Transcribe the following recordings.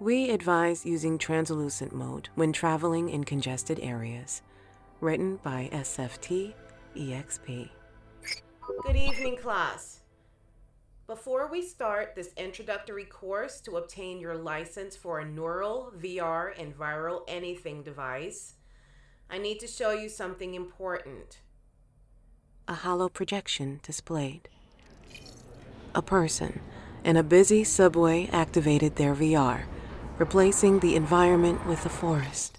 We advise using translucent mode when traveling in congested areas. Written by SFTExP. Good evening, class. Before we start this introductory course to obtain your license for a neural, VR, and viral anything device, I need to show you something important. A hollow projection displayed. A person in a busy subway activated their VR, replacing the environment with a forest.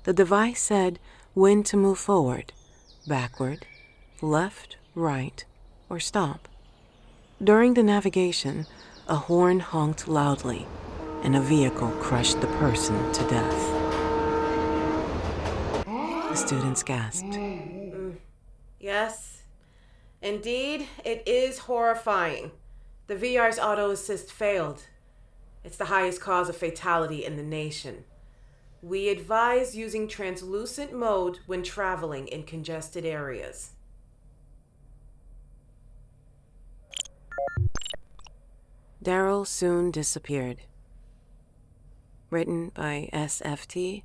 The device said when to move forward, backward, left, right, or stop. During the navigation, a horn honked loudly, and a vehicle crushed the person to death. The students gasped. Yes, indeed, it is horrifying. The VR's auto assist failed. It's the highest cause of fatality in the nation. We advise using translucent mode when traveling in congested areas. Daryl soon disappeared. Written by SFTExP.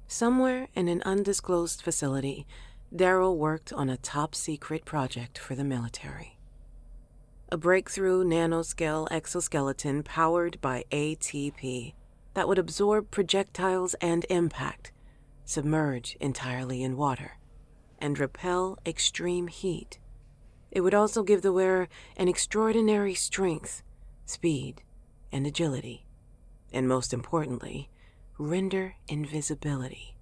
Somewhere in an undisclosed facility, Daryl worked on a top-secret project for the military. A breakthrough nanoscale exoskeleton powered by ATP that would absorb projectiles and impact, submerge entirely in water, and repel extreme heat. It would also give the wearer an extraordinary strength, speed, and agility, and most importantly, render invisibility.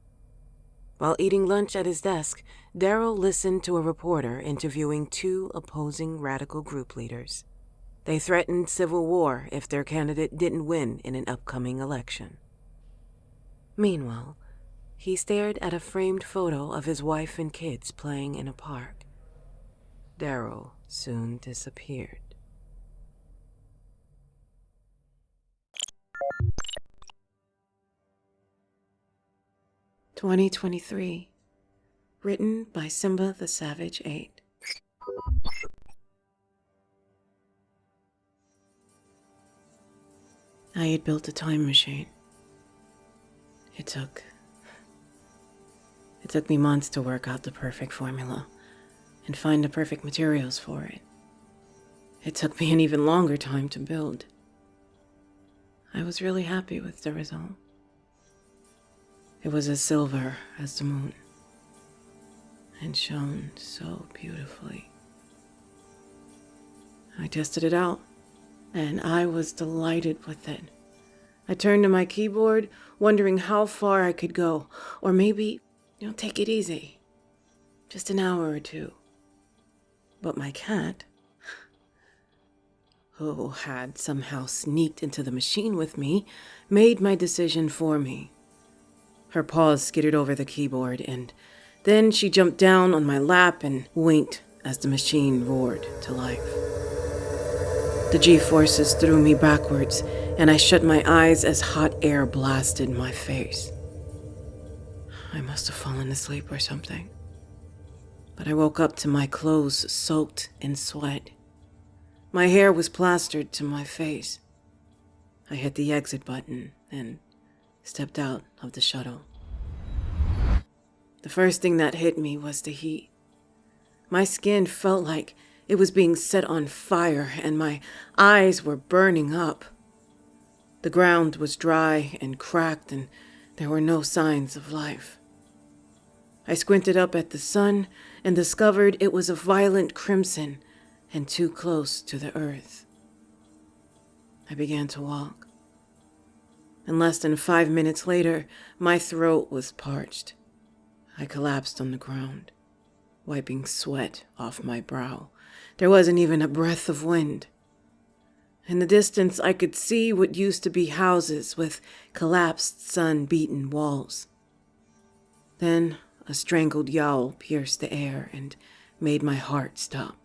While eating lunch at his desk, Daryl listened to a reporter interviewing two opposing radical group leaders. They threatened civil war if their candidate didn't win in an upcoming election. Meanwhile, he stared at a framed photo of his wife and kids playing in a park. Daryl soon disappeared. (2023) Written by Simba the Savage 8. I had built a time machine. It took me months to work out the perfect formula and find the perfect materials for it. It took me an even longer time to build. I was really happy with the result. It was as silver as the moon and shone so beautifully. I tested it out, and I was delighted with it. I turned to my keyboard, wondering how far I could go, or maybe, take it easy. Just an hour or two. But my cat, who had somehow sneaked into the machine with me, made my decision for me. Her paws skittered over the keyboard, and then she jumped down on my lap and winked as the machine roared to life. The G-forces threw me backwards, and I shut my eyes as hot air blasted my face. I must have fallen asleep or something. But I woke up to my clothes soaked in sweat. My hair was plastered to my face. I hit the exit button and stepped out of the shuttle. The first thing that hit me was the heat. My skin felt like it was being set on fire, and my eyes were burning up. The ground was dry and cracked, and there were no signs of life. I squinted up at the sun and discovered it was a violent crimson and too close to the earth. I began to walk. And less than 5 minutes later, my throat was parched. I collapsed on the ground, wiping sweat off my brow. There wasn't even a breath of wind. In the distance, I could see what used to be houses with collapsed, sun-beaten walls. Then a strangled yowl pierced the air and made my heart stop.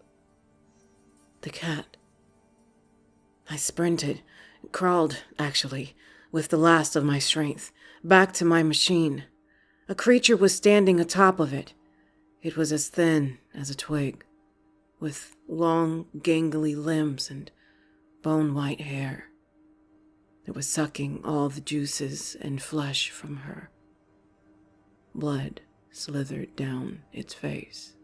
The cat. I sprinted, crawled, actually, with the last of my strength, back to my machine. A creature was standing atop of it. It was as thin as a twig, with long, gangly limbs and bone-white hair that was sucking all the juices and flesh from her. Blood slithered down its face.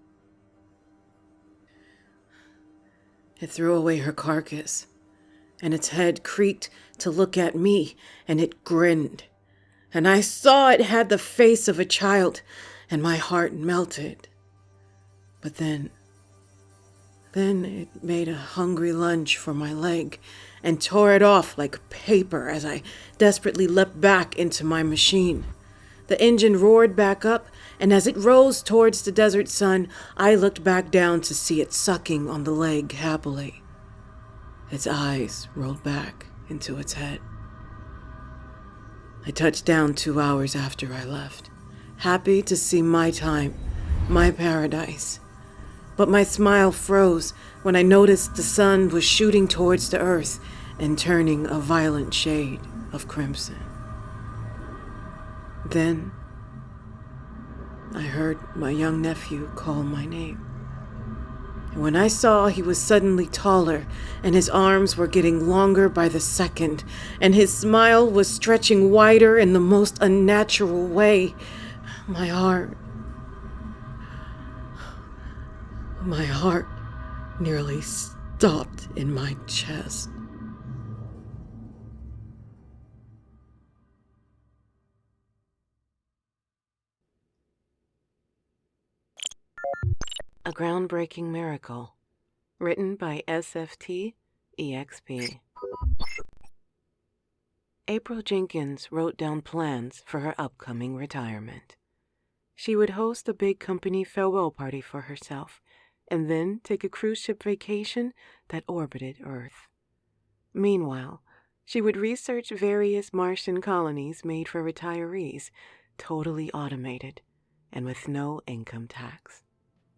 It threw away her carcass, and its head creaked to look at me, and it grinned. And I saw it had the face of a child, and my heart melted. But then it made a hungry lunge for my leg and tore it off like paper as I desperately leapt back into my machine. The engine roared back up, and as it rose towards the desert sun, I looked back down to see it sucking on the leg happily. Its eyes rolled back into its head. I touched down 2 hours after I left, happy to see my time, my paradise. But my smile froze when I noticed the sun was shooting towards the earth and turning a violent shade of crimson. Then I heard my young nephew call my name. And when I saw he was suddenly taller and his arms were getting longer by the second and his smile was stretching wider in the most unnatural way, my heart nearly stopped in my chest. A Groundbreaking Miracle, written by SFTExP. April Jenkins wrote down plans for her upcoming retirement. She would host a big company farewell party for herself, and then take a cruise ship vacation that orbited Earth. Meanwhile, she would research various Martian colonies made for retirees, totally automated, and with no income tax.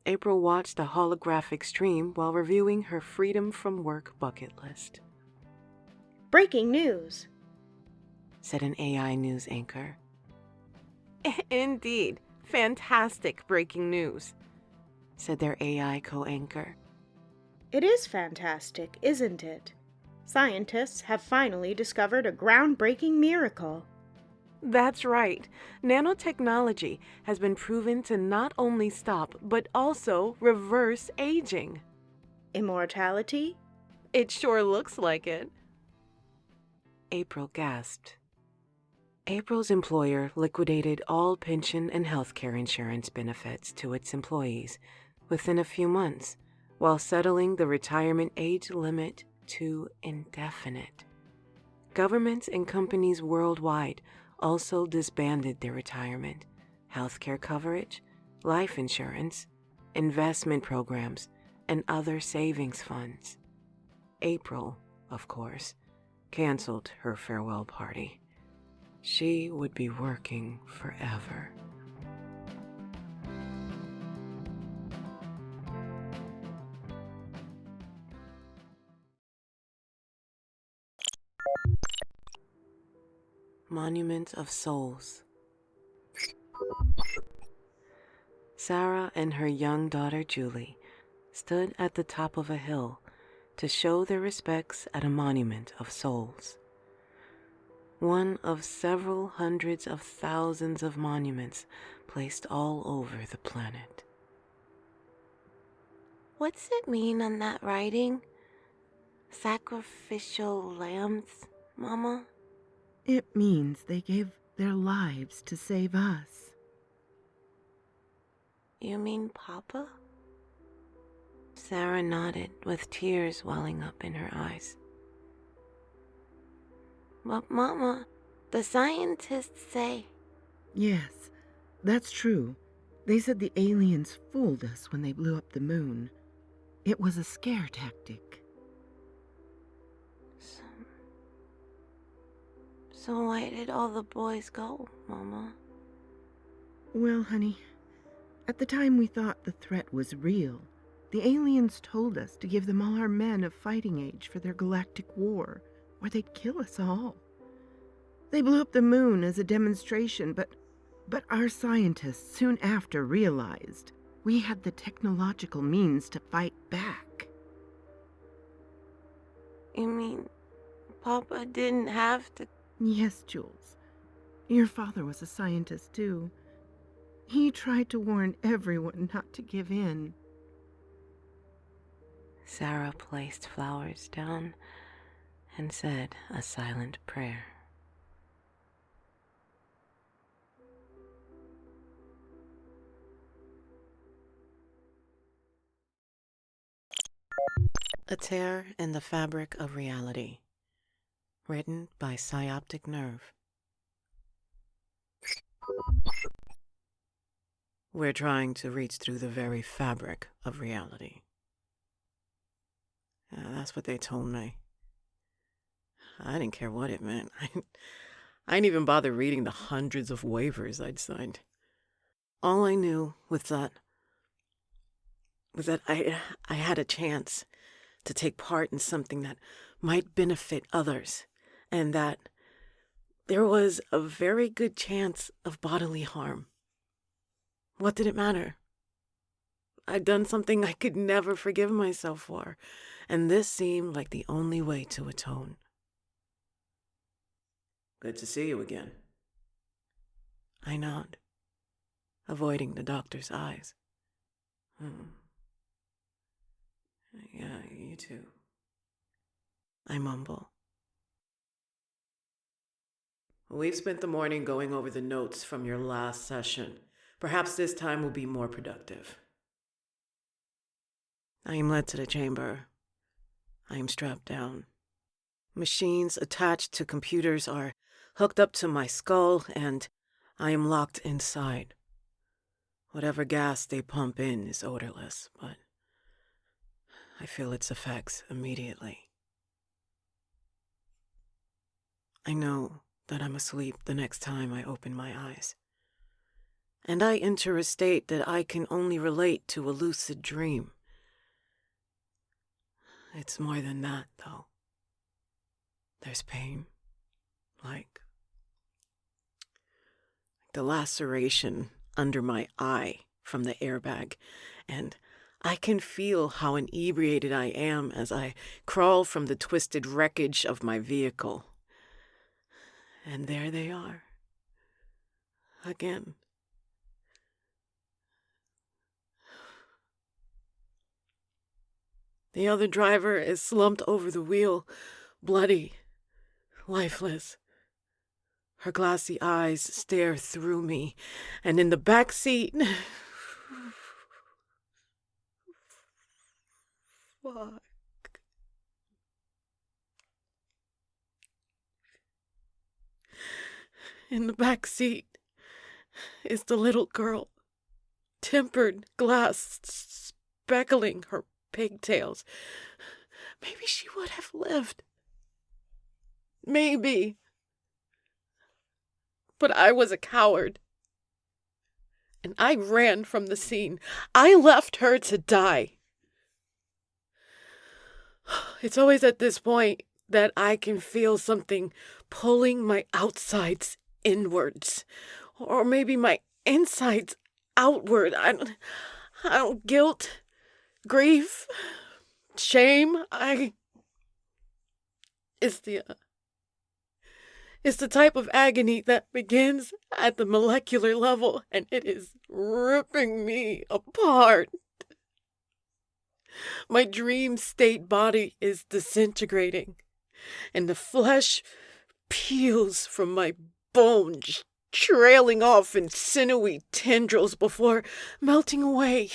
April watched a holographic stream while reviewing her Freedom from Work bucket list. Breaking news, said an AI news anchor. Indeed, fantastic breaking news, said their AI co-anchor. It is fantastic, isn't it? Scientists have finally discovered a groundbreaking miracle. That's right. Nanotechnology has been proven to not only stop, but also reverse aging. Immortality? It sure looks like it. April gasped. April's employer liquidated all pension and healthcare insurance benefits to its employees within a few months, while settling the retirement age limit to indefinite. Governments and companies worldwide also disbanded their retirement, healthcare coverage, life insurance, investment programs, and other savings funds. April, of course, canceled her farewell party. She would be working forever. Monument of Souls. Sarah and her young daughter Julie stood at the top of a hill to show their respects at a monument of souls. One of several hundreds of thousands of monuments placed all over the planet. What's it mean on that writing? Sacrificial lambs, Mama? It means they gave their lives to save us. You mean Papa? Sarah nodded with tears welling up in her eyes. But Mama, the scientists say... Yes, that's true. They said the aliens fooled us when they blew up the moon. It was a scare tactic. So why did all the boys go, Mama? Well, honey, at the time we thought the threat was real. The aliens told us to give them all our men of fighting age for their galactic war, or they'd kill us all. They blew up the moon as a demonstration, but our scientists soon after realized we had the technological means to fight back. You mean Papa didn't have to? Yes, Jules. Your father was a scientist, too. He tried to warn everyone not to give in. Sarah placed flowers down and said a silent prayer. A Tear in the Fabric of Reality. Written by psyopticnerve. We're trying to reach through the very fabric of reality. That's what they told me. I didn't care what it meant. I didn't even bother reading the hundreds of waivers I'd signed. All I knew was that I had a chance to take part in something that might benefit others, and that there was a very good chance of bodily harm. What did it matter? I'd done something I could never forgive myself for, and this seemed like the only way to atone. Good to see you again. I nod, avoiding the doctor's eyes. Yeah, you too. I mumble. We've spent the morning going over the notes from your last session. Perhaps this time will be more productive. I am led to the chamber. I am strapped down. Machines attached to computers are hooked up to my skull, and I am locked inside. Whatever gas they pump in is odorless, but I feel its effects immediately. I know that I'm asleep the next time I open my eyes. And I enter a state that I can only relate to a lucid dream. It's more than that, though. There's pain, like the laceration under my eye from the airbag, and I can feel how inebriated I am as I crawl from the twisted wreckage of my vehicle. And there they are, again. The other driver is slumped over the wheel, bloody, lifeless. Her glassy eyes stare through me, and in the back seat... Fuck. In the back seat is the little girl, tempered glass speckling her pigtails. Maybe she would have lived. Maybe. But I was a coward. And I ran from the scene. I left her to die. It's always at this point that I can feel something pulling my outsides inwards. Or maybe my insides outward. I don't guilt, grief, shame. It's the type of agony that begins at the molecular level, and it is ripping me apart. My dream state body is disintegrating, and the flesh peels from my bones, trailing off in sinewy tendrils before melting away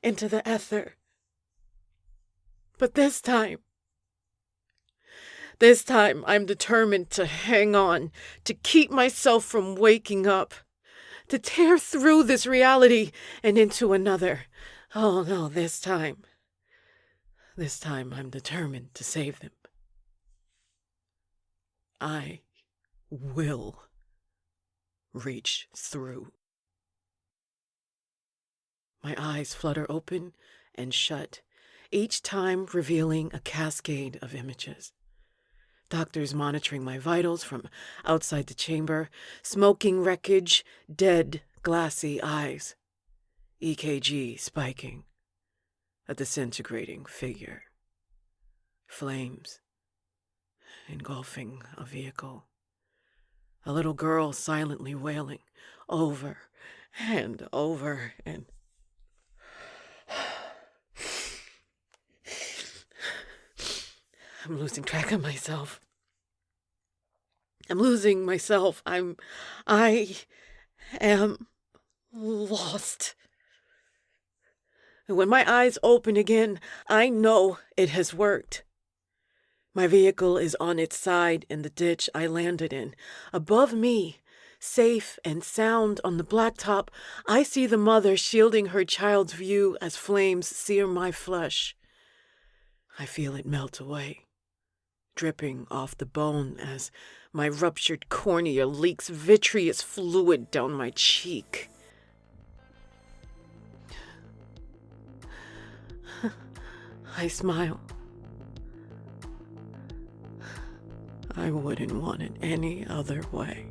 into the ether. But this time I'm determined to hang on, to keep myself from waking up, to tear through this reality and into another. Oh no, this time I'm determined to save them. I will reach through. My eyes flutter open and shut, each time revealing a cascade of images. Doctors monitoring my vitals from outside the chamber, smoking wreckage, dead, glassy eyes. EKG spiking. A disintegrating figure. Flames engulfing a vehicle. A little girl silently wailing over and over and... I'm losing track of myself. I'm losing myself. I am lost. And when my eyes open again, I know it has worked. My vehicle is on its side in the ditch I landed in. Above me, safe and sound on the blacktop, I see the mother shielding her child's view as flames sear my flesh. I feel it melt away, dripping off the bone as my ruptured cornea leaks vitreous fluid down my cheek. I smile. I wouldn't want it any other way.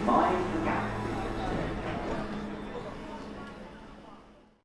Mind